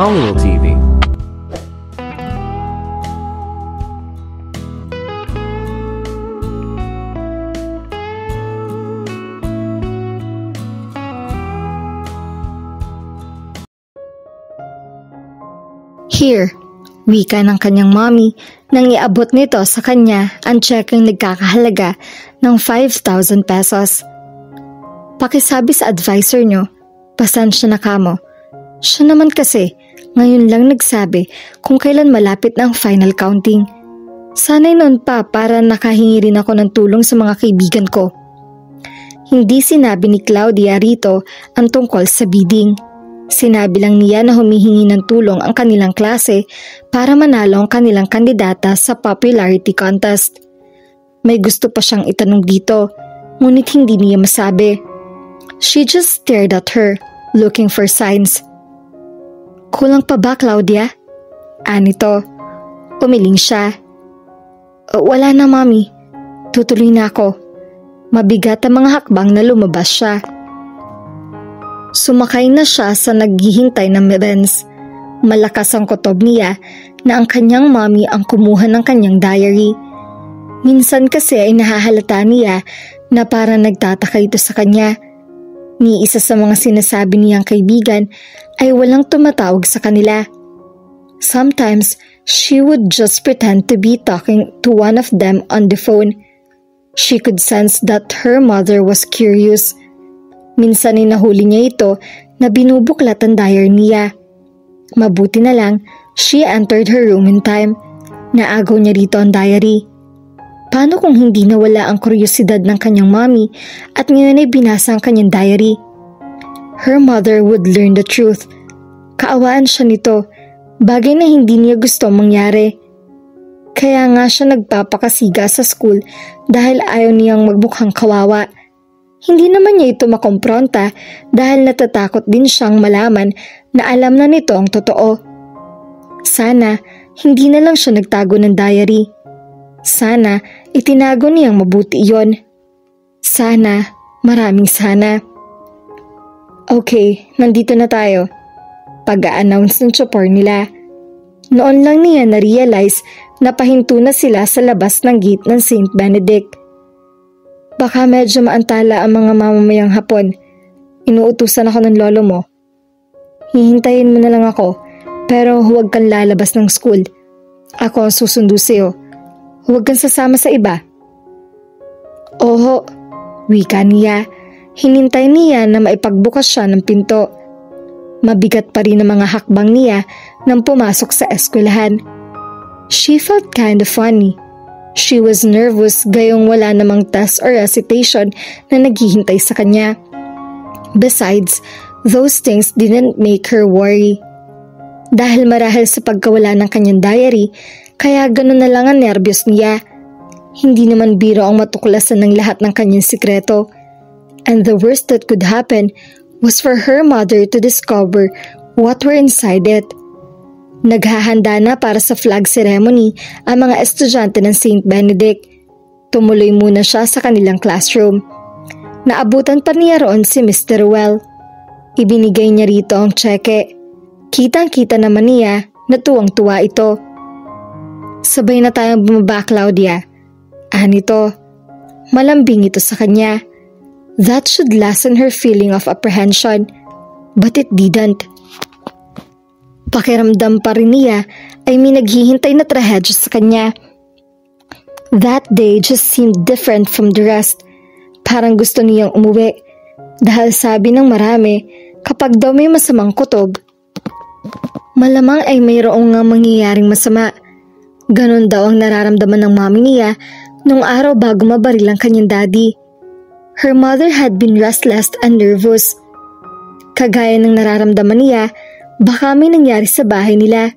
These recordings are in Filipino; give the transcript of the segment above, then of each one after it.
Hollywood TV. Here, wika ng kanyang mommy nang iabot nito sa kanya ang tsekeng nagkakahalaga ng 5,000 pesos. Pakisabi sa advisor nyo, pasensya na kamo. Siya naman kasi, ngayon lang nagsabi kung kailan malapit ang final counting. Sana'y noon pa para nakahingi rin ako ng tulong sa mga kaibigan ko. Hindi sinabi ni Claudia rito ang tungkol sa bidding. Sinabi lang niya na humihingi ng tulong ang kanilang klase para manalo ang kanilang kandidata sa popularity contest. May gusto pa siyang itanong dito, ngunit hindi niya masabi. She just stared at her, looking for signs. Kulang pa ba, Claudia? Anito. Umiling siya. Wala na, mami. Tutuloy na ako. Mabigat ang mga hakbang na lumabas siya. Sumakay na siya sa naghihintay ng Benz. Malakas ang kutob niya na ang kanyang mommy ang kumuha ng kanyang diary. Minsan kasi ay nahahalata niya na parang nagtataka ito sa kanya. Ni isa sa mga sinasabi niyang kaibigan ay walang tumatawag sa kanila. Sometimes, she would just pretend to be talking to one of them on the phone. She could sense that her mother was curious. Minsan ay nahuli niya ito na binubuklat ang diary niya. Mabuti na lang, she entered her room in time. Naagaw niya rito ang diary. Paano kung hindi nawala ang kuryosidad ng kanyang mommy at ngayon ay binasa ang kanyang diary? Her mother would learn the truth. Kaawaan siya nito, bagay na hindi niya gusto mangyari. Kaya nga siya nagpapakasiga sa school dahil ayaw niyang magmukhang kawawa. Hindi naman niya ito makompronta dahil natatakot din siyang malaman na alam na nito ang totoo. Sana hindi na lang siya nagtago ng diary. Sana itinago niyang mabuti iyon. Sana, maraming sana. Okay, nandito na tayo. Pag-a-announce ng chopper nila. Noon lang niya na-realize na pahinto na sila sa labas ng gate ng St. Benedict. Baka medyo maantala ang mga mamamayang Hapon. Inuutusan ako ng lolo mo. Hihintayin mo na lang ako, pero huwag kang lalabas ng school. Ako ang susundo sa'yo. Huwag kang sasama sa iba. Oho, wika niya. Hinintay niya na maipagbukas siya ng pinto. Mabigat pa rin ang mga hakbang niya nang pumasok sa eskwelahan. She felt kind of funny. She was nervous gayong wala namang test or recitation na naghihintay sa kanya. Besides, those things didn't make her worry. Dahil marahil sa pagkawala ng kanyang diary, kaya gano'n na lang ang nervyos niya. Hindi naman biro ang matuklasan ng lahat ng kanyang sikreto. And the worst that could happen was for her mother to discover what were inside it. Naghahanda na para sa flag ceremony ang mga estudyante ng St. Benedict. Tumuloy muna siya sa kanilang classroom. Naabutan pa niya roon si Mr. Ruel. Ibinigay niya rito ang tseke. Kitang-kita naman niya na tuwang-tuwa ito. Sabay na tayong bumaba, Claudia. Anito, malambing ito sa kanya. That should lessen her feeling of apprehension, but it didn't. Pakiramdam pa rin niya ay may naghihintay na trahedya sa kanya. That day just seemed different from the rest. Parang gusto niyang umuwi dahil sabi ng marami kapag daw may masamang kutob, malamang ay mayroong nga mangyayaring masama. Ganon daw ang nararamdaman ng mami niya nung araw bago mabaril ang kanyang daddy. Her mother had been restless and nervous. Kagaya ng nararamdaman niya, baka may nangyari sa bahay nila.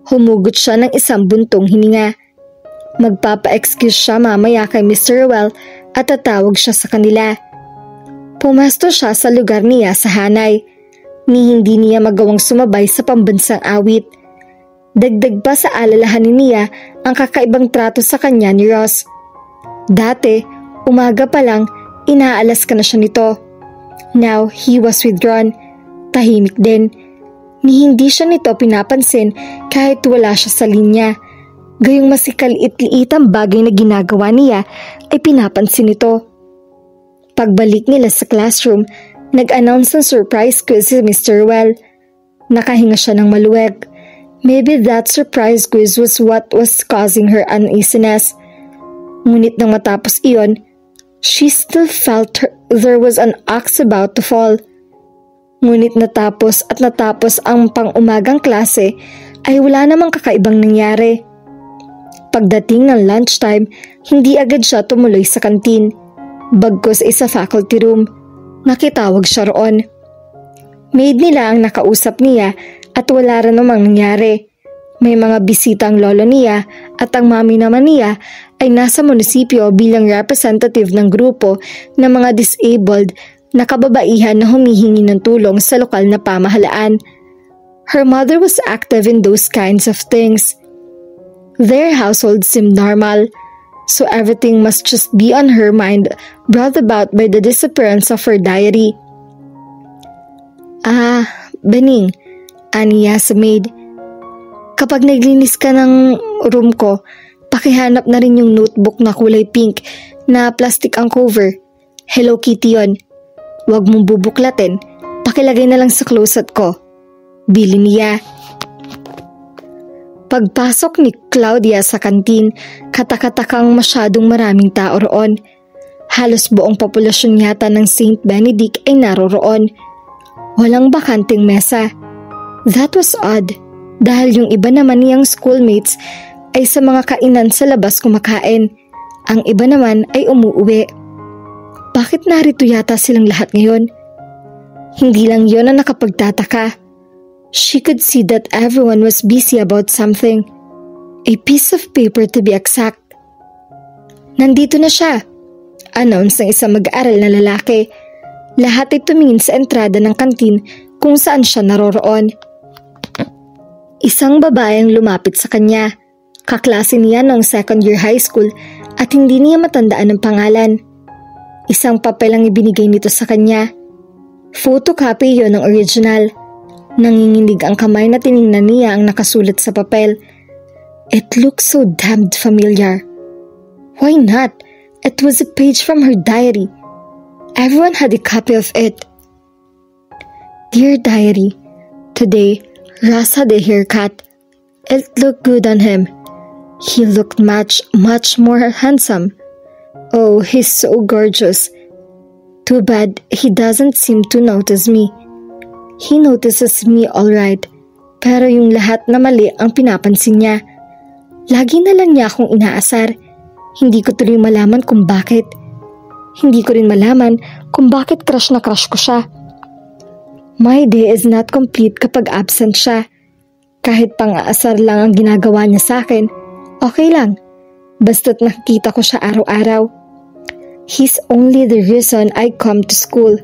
Humugot siya ng isang buntong hininga. Magpapa-excuse siya mamaya kay Mr. Ruel at tatawag siya sa kanila. Pumesto siya sa lugar niya sa Hanay. Ni hindi niya magawang sumabay sa pambansang awit. Dagdag pa sa alalahanin niya ang kakaibang trato sa kanya ni Ross. Dati, umaga pa lang, inaalas ka na siya nito. Now, he was withdrawn. Tahimik din. ni hindi siya nito pinapansin kahit wala siya sa linya. Gayong masikaliit-liit ang bagay na ginagawa niya ay pinapansin nito. Pagbalik nila sa classroom, nag-announce ng surprise quiz si Mr. Well. Nakahinga siya ng maluwag. Maybe that surprise quiz was what was causing her uneasiness. Ngunit nang matapos iyon, she still felt there was an axe about to fall. Ngunit natapos ang pang-umagang klase ay wala namang kakaibang nangyari. Pagdating ng lunchtime, hindi agad siya tumuloy sa kantin. Bagkus ay sa faculty room, nakitawag siya roon. Maid nila ang nakausap niya at wala rin namang nangyari. May mga bisita ang lolo niya at ang mami naman niya ay nasa munisipyo bilang representative ng grupo ng mga disabled na kababaihan na humihingi ng tulong sa lokal na pamahalaan. Her mother was active in those kinds of things. Their household seemed normal, so everything must just be on her mind, brought about by the disappearance of her diary. Bening, aniya sa maid. Kapag naglinis ka ng room ko, pakihanap na rin yung notebook na kulay pink na plastic ang cover. Hello Kitty yon. Huwag mong bubuklatin, pakilagay na lang sa closet ko. Bili niya. Pagpasok ni Claudia sa kantin, katakatakang masyadong maraming tao roon. Halos buong populasyon yata ng St. Benedict ay naroroon. Walang bakanting mesa. That was odd, dahil yung iba naman niyang schoolmates ay sa mga kainan sa labas kumakain. Ang iba naman ay umuuwi. Bakit narito yata silang lahat ngayon? Hindi lang yon ang nakapagtataka. She could see that everyone was busy about something. A piece of paper to be exact. Nandito na siya, announce ng isang mag-aaral na lalaki. Lahat ay tumingin sa entrada ng kantin kung saan siya naroroon. Isang babaeng lumapit sa kanya. Kaklase niya noong second year high school at hindi niya matandaan ang pangalan. Isang papel ang ibinigay nito sa kanya. Photocopy yon ng original. Nanginginig ang kamay na tiningnan niya ang nakasulat sa papel. It looked so damned familiar. Why not? It was a page from her diary. Everyone had a copy of it. Dear diary, today Ross had a haircut. It looked good on him. He looked much more handsome. Oh, he's so gorgeous. Too bad he doesn't seem to notice me. He notices me alright, pero yung lahat na mali ang pinapansin niya. Lagi na lang niya akong inaasar. Hindi ko tuloy malaman kung bakit. Hindi ko rin malaman kung bakit crush na crush ko siya. My day is not complete kapag absent siya. Kahit pang-aasar lang ang ginagawa niya sa akin, okay lang. Basta't nakikita ko siya araw-araw. He's only the reason I come to school.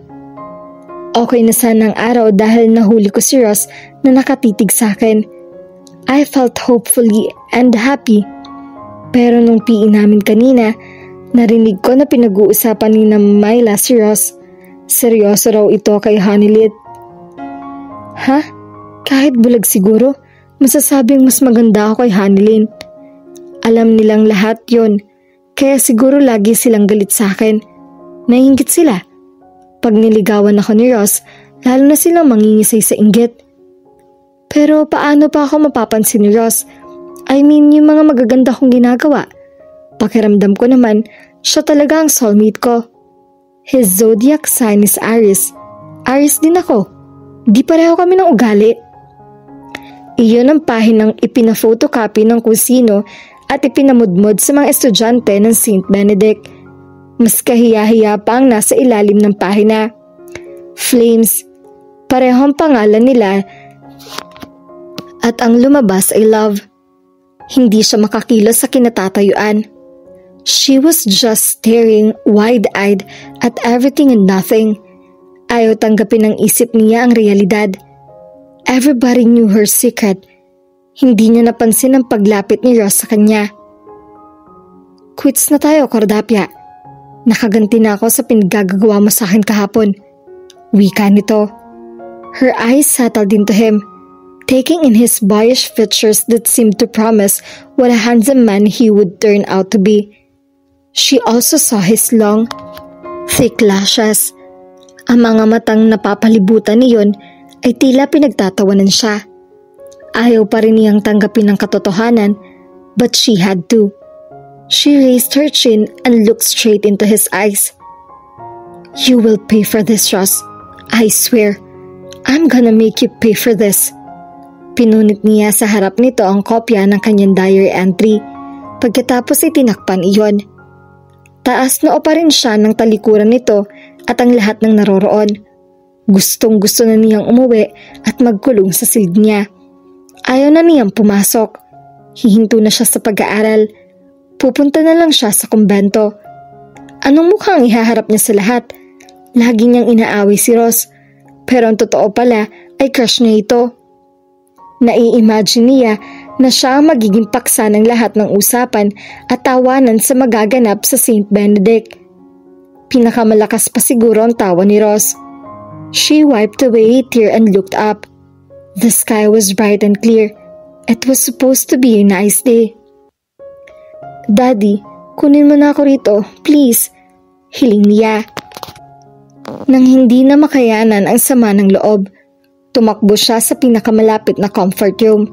Okay na sana ang araw dahil nahuli ko si Ross na nakatitig sa akin. I felt hopefully and happy. Pero nung PE namin kanina, narinig ko na pinag-uusapan ni na Myla si Ross. Seryoso raw ito kay Honeylit. Ha? Kahit bulag siguro, masasabing mas maganda ako kay Honeylin. Alam nilang lahat yon, kaya siguro lagi silang galit sa akin. Naiinggit sila. Pag niligawan ako ni Ross, lalo na silang mangingisay sa inggit. Pero paano pa ako mapapansin ni Ross? I mean, yung mga magaganda kong ginagawa. Pakiramdam ko naman, siya talaga ang soulmate ko. His zodiac sign is Aries. Aries din ako. Di pareho kami ng ugali. Iyon ang pahinang ipina-photocopy ng kusino at ipinamudmod sa mga estudyante ng St. Benedict. Mas kahiya-hiya pa ang nasa ilalim ng pahina. Flames. Parehong pangalan nila at ang lumabas ay love. Hindi siya makakilos sa kinatatayuan. She was just staring wide-eyed at everything and nothing. Ayaw tanggapin ng isip niya ang realidad. Everybody knew her secret. Hindi niya napansin ang paglapit ni Ross sa kanya. Quits na tayo, Cordapia. Nakaganti na ako sa pinagagawa mo sa akin kahapon. Wika nito. Her eyes settled into him. taking in his boyish features that seemed to promise what a handsome man he would turn out to be. She also saw his long, thick lashes. Ang mga matang napapalibutan niyon ay tila pinagtatawanan siya. Ayaw pa rin niyang tanggapin ang katotohanan, but she had to. She raised her chin and looked straight into his eyes. "You will pay for this, Ross. I swear, I'm gonna make you pay for this." Pinunit niya sa harap nito ang kopya ng kanyang diary entry. Pagkatapos itinakpan iyon. Taas noo pa rin siya ng talikuran nito at ang lahat ng naroroon. Gustong-gusto na niyang umuwi at magkulong sa silid niya. Ayaw na niyang pumasok. Hihinto na siya sa pag-aaral. Pupunta na lang siya sa kumbento. Anong mukhang ihaharap niya sa lahat? Lagi niyang inaaway si Ross. Pero ang totoo pala ay crush niya ito. Nai-imagine niya na siya ang magiging paksa ng lahat ng usapan at tawanan sa magaganap sa St. Benedict. Pinakamalakas pa siguro ang tawa ni Ross. She wiped away a tear and looked up. The sky was bright and clear. It was supposed to be a nice day. "Daddy, kunin mo na ako rito, please," hiling niya. Nang hindi na makayanan ang sama ng loob, tumakbo siya sa pinakamalapit na comfort room.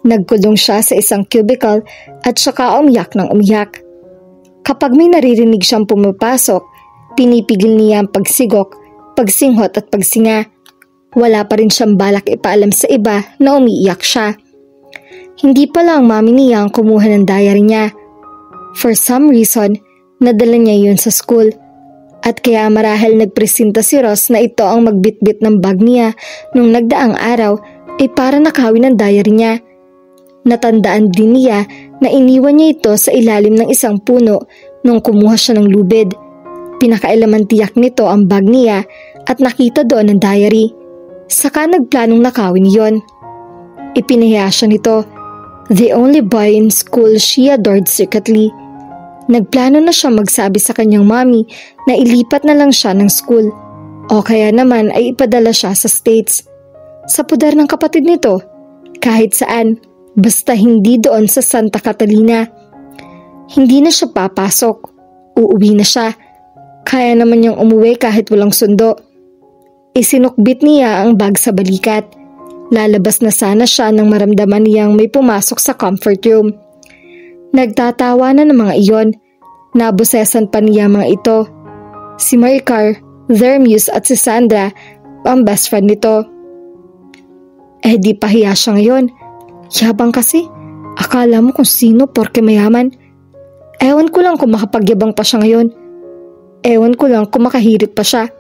Nagkulong siya sa isang cubicle at saka umiyak ng umiyak. Kapag may naririnig siyang pumapasok, pinipigil niya ang pagsigok, pagsinghot at pagsinga. Wala pa rin siyang balak ipaalam sa iba na umiiyak siya. Hindi pala ang mami niya ang kumuha ng diary niya. For some reason, nadala niya yun sa school. At kaya marahil nagpresenta si Ross na ito ang magbitbit ng bag niya nung nagdaang araw ay para nakawin ang diary niya. Natandaan din niya na iniwan niya ito sa ilalim ng isang puno nung kumuha siya ng lubid. Pinakailaman tiyak nito ang bag niya at nakita doon ang diary. Saka nagplanong nakawin yon. Ipinahiya siya nito. The only boy in school she adored secretly. Nagplano na siya magsabi sa kanyang mami na ilipat na lang siya ng school. O kaya naman ay ipadala siya sa States. Sa poder ng kapatid nito, kahit saan, basta hindi doon sa Santa Catalina. Hindi na siya papasok. Uuwi na siya. Kaya naman niyang umuwi kahit walang sundo. Isinukbit niya ang bag sa balikat. Lalabas na sana siya nang maramdaman niyang may pumasok sa comfort room. Nagtatawa na ng mga iyon. Nabusesan pa niya mga ito. Si Maricar, Thermius at si Sandra, ang best friend nito. Di pahiya siya ngayon. Yabang kasi. Akala mo kung sino porke mayaman. Ewan ko lang kung makapagyabang pa siya ngayon. Ewan ko lang kung makahirit pa siya.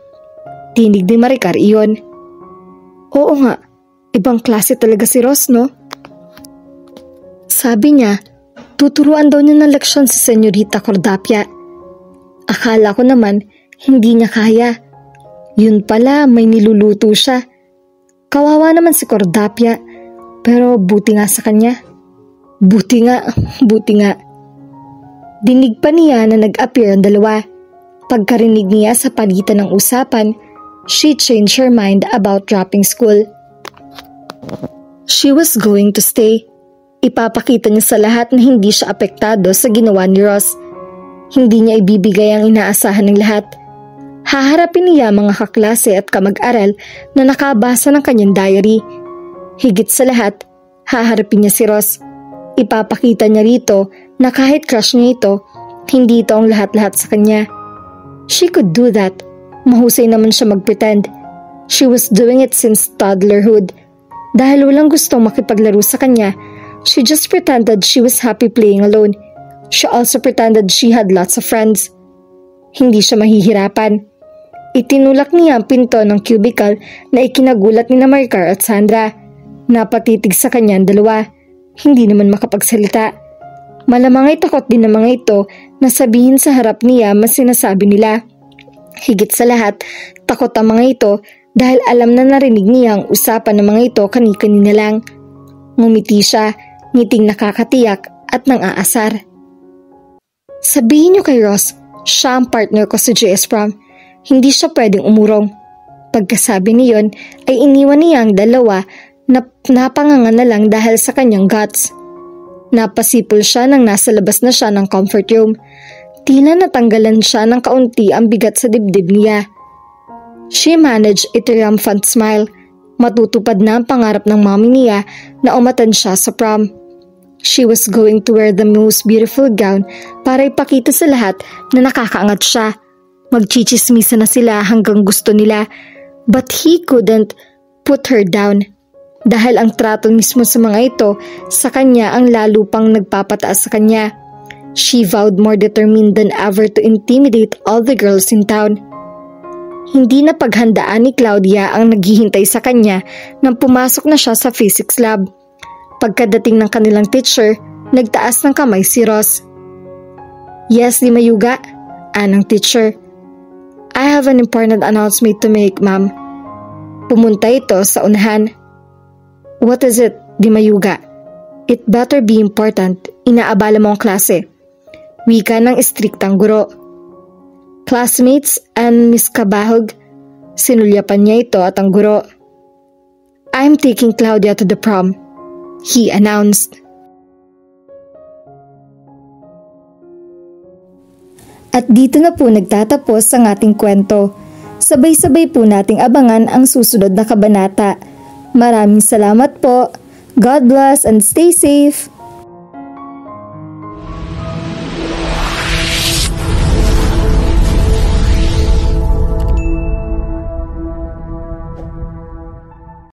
Tinig ni Maricar iyon. Oo nga, ibang klase talaga si Ross, no? Sabi niya, tuturuan daw niya ng leksyon si Senyorita Cordapia. Akala ko naman, hindi niya kaya. Yun pala, may niluluto siya. Kawawa naman si Cordapia, pero buti nga sa kanya. Buti nga. Dinig pa niya na nag-appear ang dalawa. Pagkarinig niya sa palitan ng usapan, she changed her mind about dropping school. She was going to stay. Ipapakita niya sa lahat na hindi siya apektado sa ginawa ni Ross. Hindi niya ibibigay ang inaasahan ng lahat. Haharapin niya mga kaklase at kamag-aral na nakabasa ng kanyang diary. Higit sa lahat, haharapin niya si Ross. Ipapakita niya rito na kahit crush niya ito, hindi ito ang lahat-lahat sa kanya. She could do that. Mahusay naman siya mag-pretend. She was doing it since toddlerhood. Dahil walang gustong makipaglaro sa kanya, she just pretended she was happy playing alone. She also pretended she had lots of friends. Hindi siya mahihirapan. Itinulak niya ang pinto ng cubicle na ikinagulat ni Maricar at Sandra. Napatitig sa kanya ang dalawa. Hindi naman makapagsalita. Malamang ay takot din ng mga ito na sabihin sa harap niya mas sinasabi nila. Higit sa lahat, takot ang mga ito dahil alam na narinig niya ang usapan ng mga ito kani-kanina lang. Ngumiti siya, ngiting nakakatiyak at nang-aasar. Sabihin niyo kay Ross, siya ang partner ko sa JS Prom. Hindi siya pwedeng umurong. Pagkasabi niyon ay iniwan niya ang dalawa napanganga na lang dahil sa kanyang guts. Napasipol siya nang nasa labas na siya ng comfort room. Tila natanggalan siya ng kaunti ang bigat sa dibdib niya. She managed a triumphant smile. Matutupad na ang pangarap ng mommy niya na umatan siya sa prom. She was going to wear the most beautiful gown para ipakita sa lahat na nakakaangat siya. Magchichismisa na sila hanggang gusto nila, but he couldn't put her down. Dahil ang trato mismo sa mga ito sa kanya ang lalo pang nagpapataas sa kanya. She vowed more determined than ever to intimidate all the girls in town. Hindi na paghandaan ni Claudia ang naghihintay sa kanya nang pumasok na siya sa physics lab. Pagkadating ng kanilang teacher, nagtaas ng kamay si Ross. "Yes, Di Mayuga," anang teacher. "I have an important announcement to make, ma'am." Pumunta ito sa unahan. "What is it, Di Mayuga?" "It better be important. Inaabala mo ang klase." Wika ng istriktang guro. "Classmates and Miss Kabahog," sinulyapan niya ito at ang guro. "I'm taking Claudia to the prom," he announced. At dito na po nagtatapos ang ating kwento. Sabay-sabay po nating abangan ang susunod na kabanata. Maraming salamat po. God bless and stay safe.